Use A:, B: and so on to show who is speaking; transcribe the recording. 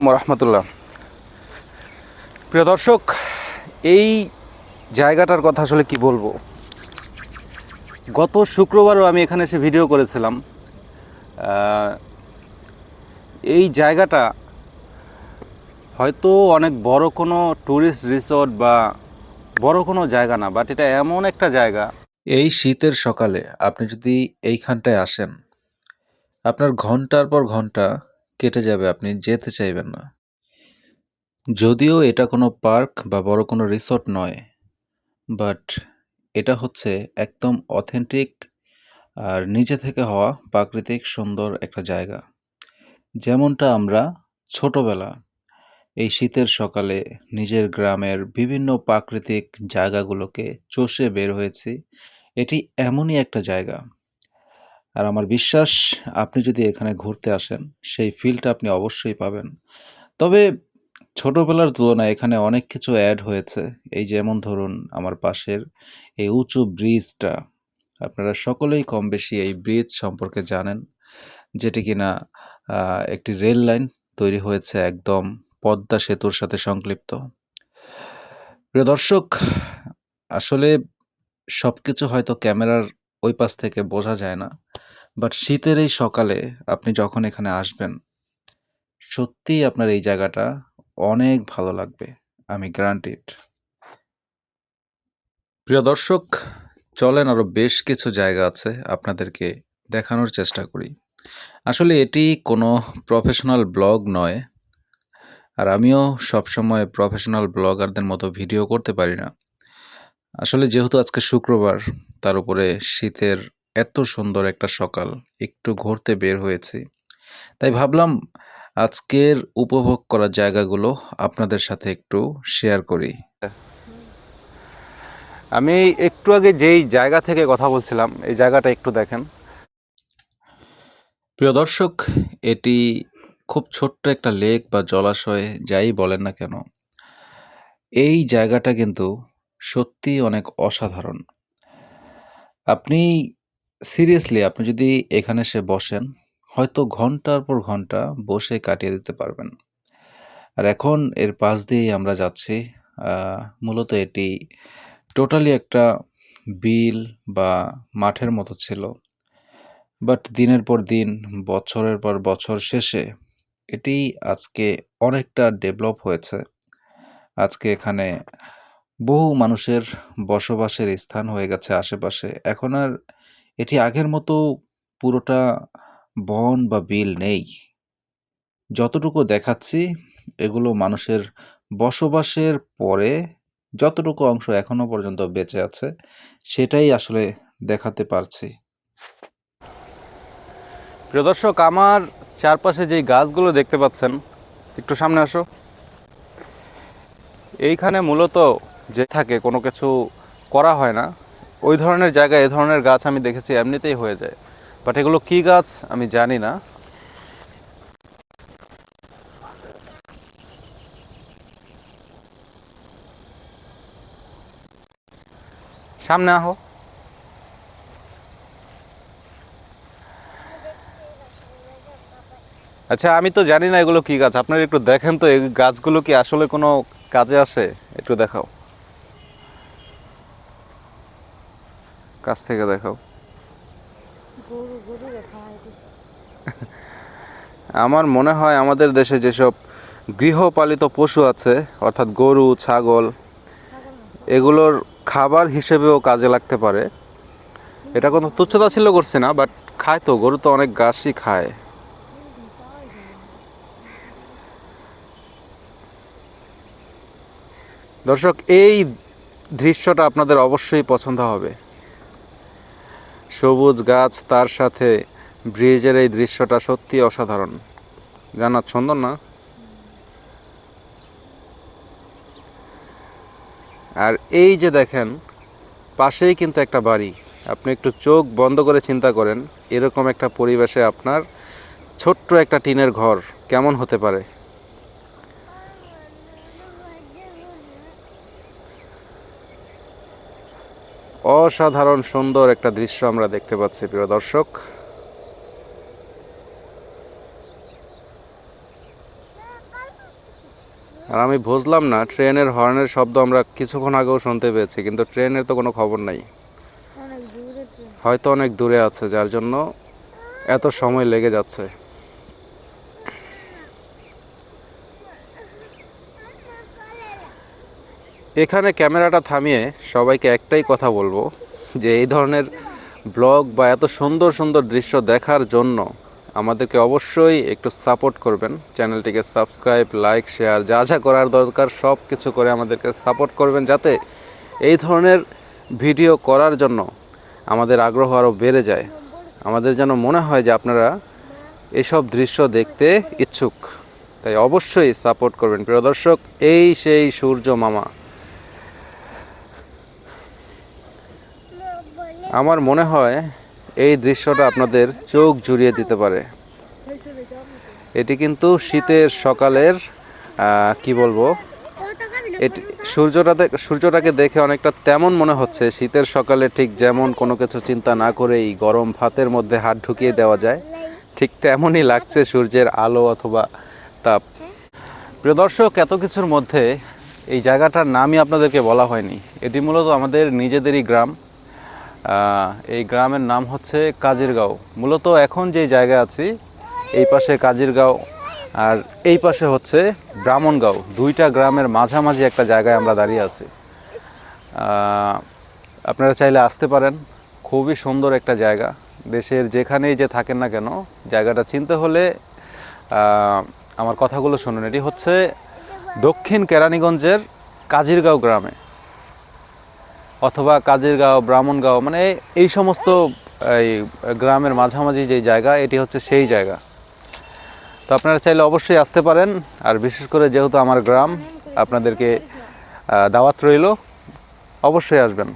A: রহমতুল্লাহ। প্রিয় দর্শক, এই জায়গাটার কথা আসলে কি বলবো। গত শুক্রবারও আমি এখানে এসে ভিডিও করেছিলাম। এই জায়গাটা হয়তো অনেক বড় কোনো ট্যুরিস্ট রিসোর্ট বা বড় কোনো জায়গা না, বাট এটা এমন একটা জায়গা।
B: এই শীতের সকালে আপনি যদি এইখানটায় আসেন, আপনার ঘন্টার পর ঘন্টা কেটে যাবে, আপনি যেতে চাইবেন না। যদিও এটা কোনো পার্ক বা বড় কোনো রিসোর্ট নয়, বাট এটা হচ্ছে একদম অথেন্টিক আর নিজে থেকে হওয়া প্রাকৃতিক সুন্দর একটা জায়গা। যেমনটা আমরা ছোটবেলা এই শীতের সকালে নিজের গ্রামের বিভিন্ন প্রাকৃতিক জায়গাগুলোকে চষে বের হয়েছি, এটি এমনই একটা জায়গা। আর আমার বিশ্বাস আপনি যদি এখানে ঘুরতে আসেন, সেই ফিলটা আপনি অবশ্যই পাবেন। তবে ছোটবেলার তুলনায় এখানে অনেক কিছু অ্যাড হয়েছে। এই যেমন ধরুন আমার পাশের এই উঁচু ব্রিজটা। আপনারা সকলেই কমবেশি এই ব্রিজ সম্পর্কে জানেন, যেটি কিনা একটি রেল লাইন তৈরি হয়েছে একদম পদ্মা সেতুর সাথে সংক্লিপ্ত। প্রিয় দর্শক, আসলে সবকিছু হয়তো ক্যামেরার ওই পাশ থেকে বোঝা যায় না। বাট শীতের এই সকালে আপনি যখন এখানে আসবেন, সত্যিই আপনার এই জায়গাটা অনেক ভালো লাগবে। আমি গ্যারান্টিড। প্রিয় দর্শক, চলেন আরো বেশ কিছু জায়গা আছে আপনাদেরকে দেখানোর চেষ্টা করি। আসলে এটি কোনো প্রফেশনাল ব্লগ নয়, আর আমিও সবসময় প্রফেশনাল ব্লগারদের মতো ভিডিও করতে পারি না। আসলে যেহেতু আজকে শুক্রবার, তার উপরে শীতের এত সুন্দর একটা সকাল, একটু ঘুরতে বের হয়েছি। তাই ভাবলাম আজকের উপভোগ করা জায়গাগুলো আপনাদের সাথে একটু শেয়ার করি।
A: আমি একটু আগে যেই জায়গা থেকে কথা বলছিলাম, এই জায়গাটা একটু দেখেন।
B: প্রিয় দর্শক, এটি খুব ছোট্ট একটা লেক বা জলাশয়, যাই বলেন না কেন, এই জায়গাটা কিন্তু সত্যিই অনেক অসাধারণ। আপনি সিরিয়াসলি আপনি যদি এখানে এসে বসেন, হয়তো ঘন্টার পর ঘন্টা বসে কাটিয়ে দিতে পারবেন। আর এখন এর পাশ দিয়েই আমরা যাচ্ছি। মূলত এটি টোটালি একটা বিল বা মাঠের মতো ছিল। বাট দিনের পর দিন, বছরের পর বছর শেষে এটি আজকে অনেকটা ডেভেলপ হয়েছে। আজকে এখানে বহু মানুষের বসবাসের স্থান হয়ে গেছে আশেপাশে। এখন আর এটি আগের মতো পুরোটা বন বা বিল নেই। যতটুকু দেখাচ্ছি, এগুলো মানুষের বসবাসের পরে যতটুকু অংশ এখনো পর্যন্ত বেঁচে আছে, সেটাই আসলে দেখাতে পারছি।
A: প্রিয় দর্শক, আমার চারপাশে যেই গাছগুলো দেখতে পাচ্ছেন, একটু সামনে আসো। এইখানে মূলত যে থাকে কোনো কিছু করা হয় না, ওই ধরনের জায়গায় এই ধরনের গাছ আমি দেখেছি এমনিতেই হয়ে যায়। বাট এগুলো কী গাছ আমি জানি না। সামনে আহো। আচ্ছা, আমি তো জানি না এগুলো কী গাছ, আপনারা একটু দেখেন তো এই গাছগুলো কি আসলে কোনো কাজে আসে, একটু দেখাও, কাছ থেকে দেখাও। আমার মনে হয় আমাদের দেশে যেসব গৃহপালিত পশু আছে, অর্থাৎ গরু, ছাগল, এগুলোর খাবার হিসেবেও কাজে লাগতে পারে। এটা কোনো তুচ্ছতাচ্ছিল্য করছে না, বাট খায় তো, গরু তো অনেক ঘাসই খায়। দর্শক, এই দৃশ্যটা আপনাদের অবশ্যই পছন্দ হবে। সবুজ গাছ, তার সাথে ব্রিজের এই দৃশ্যটা সত্যি অসাধারণ। জান্নাত, সুন্দর না? আর এই যে দেখেন, পাশেই কিন্তু একটা বাড়ি। আপনি একটু চোখ বন্ধ করে চিন্তা করেন, এরকম একটা পরিবেশে আপনার ছোট্ট একটা টিনের ঘর কেমন হতে পারে। অসাধারণ সুন্দর একটা দৃশ্য আমরা দেখতে পাচ্ছি প্রিয় দর্শক। আর আমি বুঝলাম না, ট্রেনের হর্নের শব্দ আমরা কিছুক্ষণ আগেও শুনতে পেয়েছি, কিন্তু ট্রেনের তো কোনো খবর নাই।
C: অনেক দূরে ট্রেন।
A: হয়তো অনেক দূরে আছে, যার জন্য এত সময় লেগে যাচ্ছে। এখানে ক্যামেরাটা থামিয়ে সবাইকে একটাই কথা বলবো, যে এই ধরনের ব্লগ বা এত সুন্দর সুন্দর দৃশ্য দেখার জন্য আমাদেরকে অবশ্যই একটু সাপোর্ট করবেন। চ্যানেলটিকে সাবস্ক্রাইব, লাইক, শেয়ার যা যা করার দরকার সব কিছু করে আমাদেরকে সাপোর্ট করবেন, যাতে এই ধরনের ভিডিও করার জন্য আমাদের আগ্রহ আরও বেড়ে যায়। আমাদের যেন মনে হয় যে আপনারা এসব দৃশ্য দেখতে ইচ্ছুক। তাই অবশ্যই সাপোর্ট করবেন প্রিয় দর্শক। এই সেই সূর্য মামা। আমার মনে হয় এই দৃশ্যটা আপনাদের চোখ জুড়িয়ে দিতে পারে। এটি কিন্তু শীতের সকালের কি বলবো, এটি সূর্যটাকে দেখে অনেকটা তেমন মনে হচ্ছে শীতের সকালে ঠিক যেমন কোনো কিছু চিন্তা না করেই গরম ভাতের মধ্যে হাত ঢুকিয়ে দেওয়া যায়, ঠিক তেমনই লাগছে সূর্যের আলো অথবা তাপ। প্রিয় দর্শক, এত কিছুর মধ্যে এই জায়গাটার নামই আপনাদেরকে বলা হয়নি। এটি মূলত আমাদের নিজেদেরই গ্রাম। এই গ্রামের নাম হচ্ছে কাজিরগাঁও। মূলত এখন যে জায়গায় আছি, এই পাশে কাজিরগাঁও আর এই পাশে হচ্ছে ব্রাহ্মণগাঁও। দুইটা গ্রামের মাঝামাঝি একটা জায়গায় আমরা দাঁড়িয়ে আছি। আপনারা চাইলে আসতে পারেন, খুবই সুন্দর একটা জায়গা। দেশের যেখানেই যে থাকেন না কেন, জায়গাটা চিনতে হলে আমার কথাগুলো শুনুন। এটি হচ্ছে দক্ষিণ কেরানীগঞ্জের কাজিরগাঁও গ্রামে, অথবা কাজিরগাঁও, ব্রাহ্মণগাঁও, মানে এই সমস্ত এই গ্রামের মাঝামাঝি যে জায়গা, এটি হচ্ছে সেই জায়গা। তো আপনারা চাইলে অবশ্যই আসতে পারেন। আর বিশেষ করে যেহেতু আমার গ্রাম, আপনাদেরকে দাওয়াত রইল, অবশ্যই আসবেন।